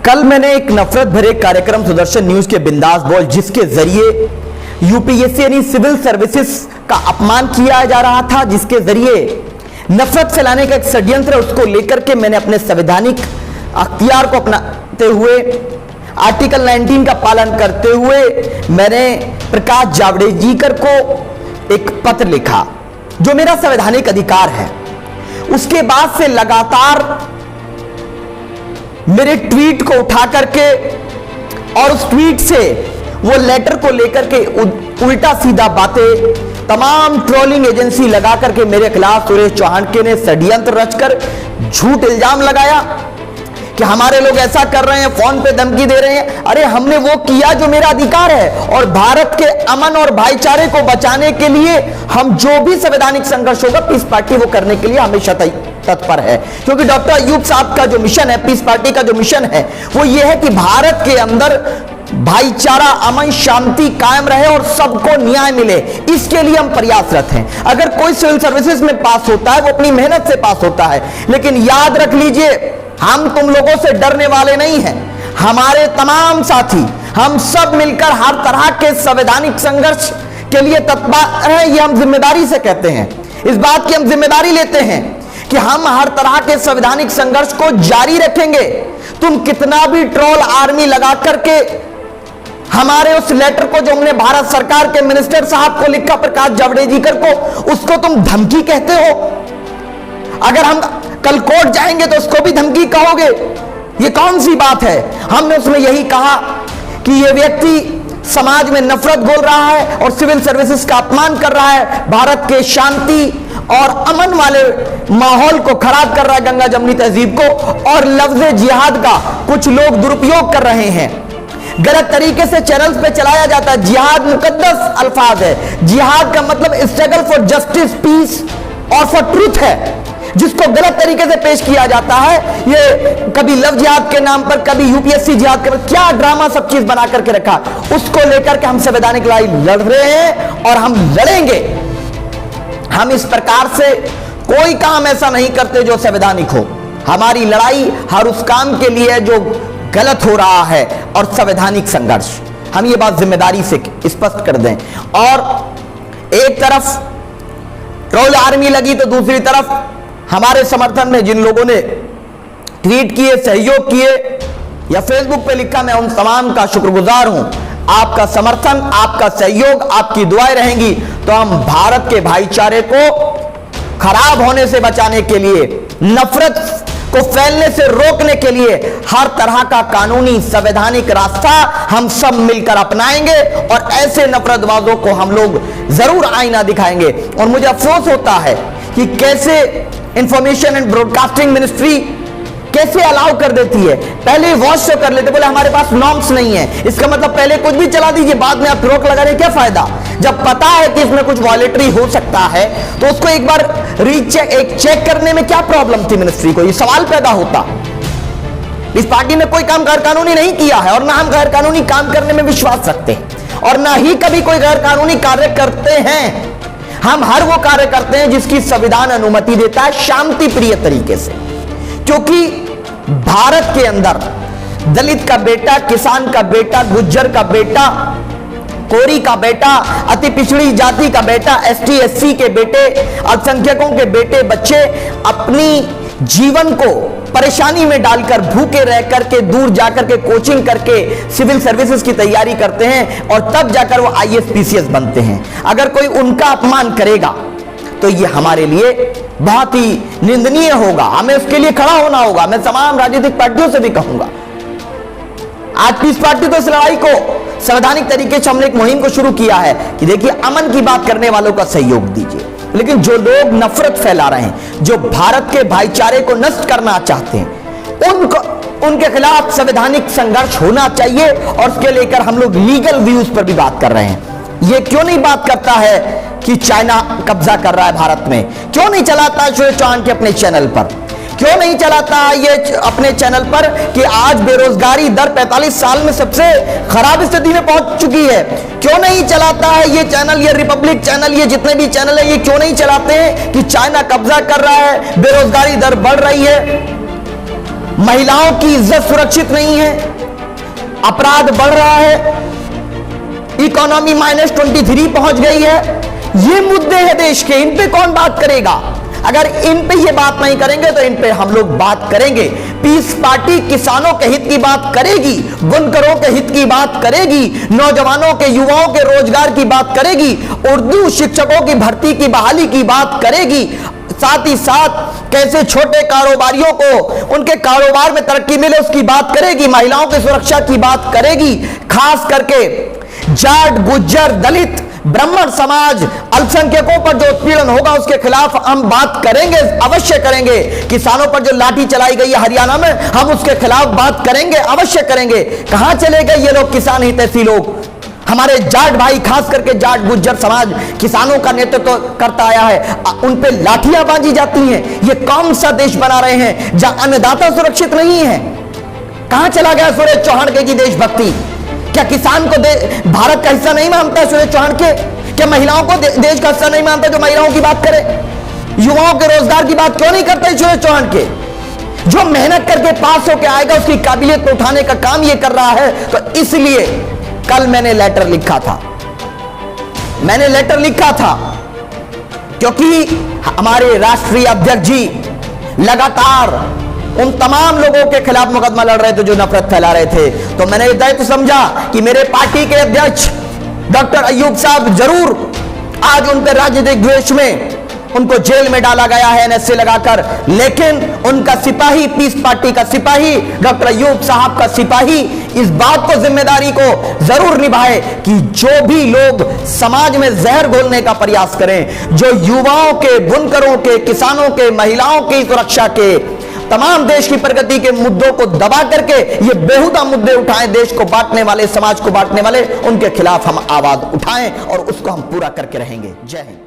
कल मैंने एक नफरत भरे कार्यक्रम सुदर्शन न्यूज के बिंदास बोल, जिसके जरिए यूपीएससी यानी सिविल सर्विसेज का अपमान किया जा रहा था, जिसके जरिए नफरत फैलाने का एक षड्यंत्र है, उसको लेकर के मैंने अपने संवैधानिक अख्तियार को अपनाते हुए आर्टिकल 19 का पालन करते हुए मैंने प्रकाश जावड़ेकर को एक पत्र लिखा, जो मेरा संवैधानिक अधिकार है। उसके बाद से लगातार मेरे ट्वीट को उठा करके और उस ट्वीट से वो लेटर को लेकर के उल्टा सीधा बातें तमाम ट्रोलिंग एजेंसी लगा करके मेरे खिलाफ सुरेश चौहान के ने षड्यंत्र रचकर झूठ इल्जाम लगाया कि हमारे लोग ऐसा कर रहे हैं, फोन पे धमकी दे रहे हैं। अरे हमने वो किया जो मेरा अधिकार है, और भारत के अमन और भाईचारे को बचाने के लिए हम जो भी संवैधानिक संघर्ष होगा, पीस पार्टी वो करने के लिए हमेशा तत्पर है। क्योंकि डॉक्टर अयूब साहब का जो मिशन है, पीस पार्टी का जो मिशन है, वो ये है कि भारत के अंदर भाईचारा, अमन, शांति कायम रहे और सबको न्याय मिले, इसके लिए हम प्रयासरत हैं। अगर कोई सिविल सर्विसेज में पास होता है, वो अपनी मेहनत से पास होता है, लेकिन याद रख लीजिए, हम तुम लोगों से डरने वाले नहीं हैं। हमारे तमाम साथी, हम सब मिलकर हर तरह के संवैधानिक संघर्ष के लिए तत्पर हैं। ये हम जिम्मेदारी से कहते हैं, इस बात की हम जिम्मेदारी लेते हैं कि हम हर तरह के संवैधानिक संघर्ष को जारी रखेंगे। तुम कितना भी ट्रोल आर्मी लगा करके हमारे उस लेटर को, जो हमने भारत सरकार के मिनिस्टर साहब को लिखा, प्रकाश जावड़ेकर को, उसको तुम धमकी कहते हो। अगर हम कल कोर्ट जाएंगे तो उसको भी धमकी कहोगे, ये कौन सी बात है? हमने उसमें यही कहा कि ये व्यक्ति समाज में नफरत घोल रहा है और सिविल सर्विसेज का अपमान कर रहा है, भारत के शांति और अमन वाले माहौल को खराब कर रहा है, गंगा जमुनी तहजीब को, और लफ्ज जिहाद का कुछ लोग दुरुपयोग कर रहे हैं। गलत तरीके से चैनल्स पे चलाया जाता है। जिहाद मुकद्दस अल्फाज है। जिहाद का मतलब स्ट्रगल फॉर जस्टिस, पीस और फॉर ट्रूथ है, जिसको गलत तरीके से पेश किया जाता है। ये कभी लव जिहाद के नाम पर, कभी यूपीएससी जिहाद के, क्या ड्रामा सब चीज बना करके रखा, उसको लेकर के हम संवैधानिक लड़ाई लड़ रहे हैं और हम लड़ेंगे। हम इस प्रकार से कोई काम ऐसा नहीं करते जो संवैधानिक हो। हमारी लड़ाई हर उस काम के लिए है जो गलत हो रहा है, और संवैधानिक संघर्ष, हम ये बात जिम्मेदारी से स्पष्ट कर दें। और एक तरफ ट्रोल आर्मी लगी तो दूसरी तरफ हमारे समर्थन में जिन लोगों ने ट्वीट किए, सहयोग किए या फेसबुक पे लिखा, मैं उन तमाम का शुक्रगुजार हूं। आपका समर्थन, आपका सहयोग, आपकी दुआएं रहेंगी तो हम भारत के भाईचारे को खराब होने से बचाने के लिए, नफरत को फैलने से रोकने के लिए हर तरह का कानूनी संवैधानिक रास्ता हम सब मिलकर अपनाएंगे, और ऐसे नफरतबाजों को हम लोग जरूर आईना दिखाएंगे। और मुझे अफसोस होता है कि कैसे इंफॉर्मेशन एंड ब्रॉडकास्टिंग मिनिस्ट्री कैसे अलाउ कर देती है। पहले वॉच शो कर लेते, बोले हमारे पास नॉर्म्स नहीं है, इसका मतलब पहले कुछ भी चला दीजिए, बाद में आप रोक लगा रहे, क्या फायदा? जब पता है कि इसमें कुछ वॉलेटरी हो सकता है तो उसको एक बार चेक करने में क्या प्रॉब्लम थी मिनिस्ट्री को? ये सवाल पैदा होता। इस पार्टी ने कोई काम गैर कानूनी नहीं किया है, और ना हम गैर कानूनी काम करने में विश्वास रखते हैं, और ना ही कभी कोई गैर कानूनी कार्य करते हैं। हम हर वो कार्य करते हैं जिसकी संविधान अनुमति देता है, शांति प्रिय तरीके से। क्योंकि भारत के अंदर दलित का बेटा, किसान का बेटा, गुज्जर का बेटा, कोरी का बेटा, अति पिछड़ी जाति का बेटा, एसटी एससी के बेटे, अल्पसंख्यकों के बेटे, बच्चे अपनी जीवन को परेशानी में डालकर, भूखे रह करके, दूर जाकर के कोचिंग करके सिविल सर्विसेज की तैयारी करते हैं, और तब जाकर वो आईएएस पीसीएस बनते हैं। अगर कोई उनका अपमान करेगा तो ये हमारे लिए बहुत ही निंदनीय होगा, हमें उसके लिए खड़ा होना होगा। मैं तमाम राजनीतिक पार्टियों से भी कहूंगा, आज पीस पार्टी तो इस लड़ाई को संवैधानिक तरीके से हमने एक मुहिम को शुरू किया है कि देखिए, अमन की बात करने वालों का सहयोग दीजिए, लेकिन जो लोग नफरत फैला रहे हैं, जो भारत के भाईचारे को नष्ट करना चाहते हैं, उनके खिलाफ संवैधानिक संघर्ष होना चाहिए। और उसके लेकर हम लोग लीगल व्यूज पर भी बात कर रहे हैं। ये क्यों नहीं बात करता है कि चाइना कब्जा कर रहा है भारत में? क्यों नहीं चलाता है सुरेश चौहान के अपने चैनल पर? क्यों नहीं चलाता है ये अपने चैनल पर कि आज बेरोजगारी दर 45 साल में सबसे खराब स्थिति में पहुंच चुकी है? क्यों नहीं चलाता है ये चैनल, ये रिपब्लिक चैनल, ये जितने भी चैनल है, ये क्यों नहीं चलाते हैं कि चाइना कब्जा कर रहा है, बेरोजगारी दर बढ़ रही है? महिलाओं की इज्जत सुरक्षित नहीं है, अपराध बढ़ रहा है, इकोनॉमी -23 पहुंच गई है। ये मुद्दे हैं देश के, इन पे कौन बात करेगा? अगर इन पे ये बात नहीं करेंगे तो इन पे हम लोग बात करेंगे। पीस पार्टी किसानों के हित की बात करेगी, बुनकरों के हित की बात करेगी, नौजवानों के, युवाओं के रोजगार की बात करेगी, उर्दू शिक्षकों की भर्ती की बहाली की बात करेगी, साथ ही साथ कैसे छोटे कारोबारियों को उनके कारोबार में तरक्की मिले उसकी बात करेगी, महिलाओं की सुरक्षा की बात करेगी, खास करके जाट, गुज्जर, दलित, ब्राह्मण समाज, अल्पसंख्यकों पर जो उत्पीड़न होगा उसके खिलाफ हम बात करेंगे, अवश्य करेंगे। किसानों पर जो लाठी चलाई गई है हरियाणा में, हम उसके खिलाफ बात करेंगे, अवश्य करेंगे। कहां चले गए ये लोग, किसान हितैषी लोग? हमारे जाट भाई, खास करके जाट गुज्जर समाज किसानों का नेतृत्व करता आया है, उन पे लाठियां बांधी जाती हैं। ये कौन सा देश बना रहे हैं जहां अन्नदाता सुरक्षित नहीं है? कहां चला गया सुरेश चौहान की देशभक्ति? क्या किसान को भारत का हिस्सा नहीं मानता है सुरेश चौहान के? क्या महिलाओं को देश का हिस्सा नहीं मानता जो महिलाओं की बात करे? युवाओं के रोजगार की बात क्यों नहीं करते सुरेश चौहान के? जो मेहनत करके पास होकर आएगा उसकी काबिलियत को उठाने का काम ये कर रहा है। तो इसलिए कल मैंने लेटर लिखा था, क्योंकि हमारे राष्ट्रीय अध्यक्ष जी लगातार उन तमाम लोगों के खिलाफ मुकदमा लड़ रहे थे जो नफरत फैला रहे थे। तो मैंने ये दायित्व समझा कि मेरे पार्टी के अध्यक्ष डॉक्टर अय्यूब साहब, जरूर आज उन पर राजनीतिक द्वेष में उनको जेल में डाला गया है एनएसए लगाकर, लेकिन उनका सिपाही, पीस पार्टी का सिपाही, डॉक्टर अय्यूब साहब का सिपाही इस बात को, जिम्मेदारी को जरूर निभाए कि जो भी लोग समाज में जहर घोलने का प्रयास करें, जो युवाओं के, बुनकरों के, किसानों के, महिलाओं की सुरक्षा के, तमाम देश की प्रगति के मुद्दों को दबा करके ये बेहुदा मुद्दे उठाएं, देश को बांटने वाले, समाज को बांटने वाले, उनके खिलाफ हम आवाज उठाएं और उसको हम पूरा करके रहेंगे। जय हिंद।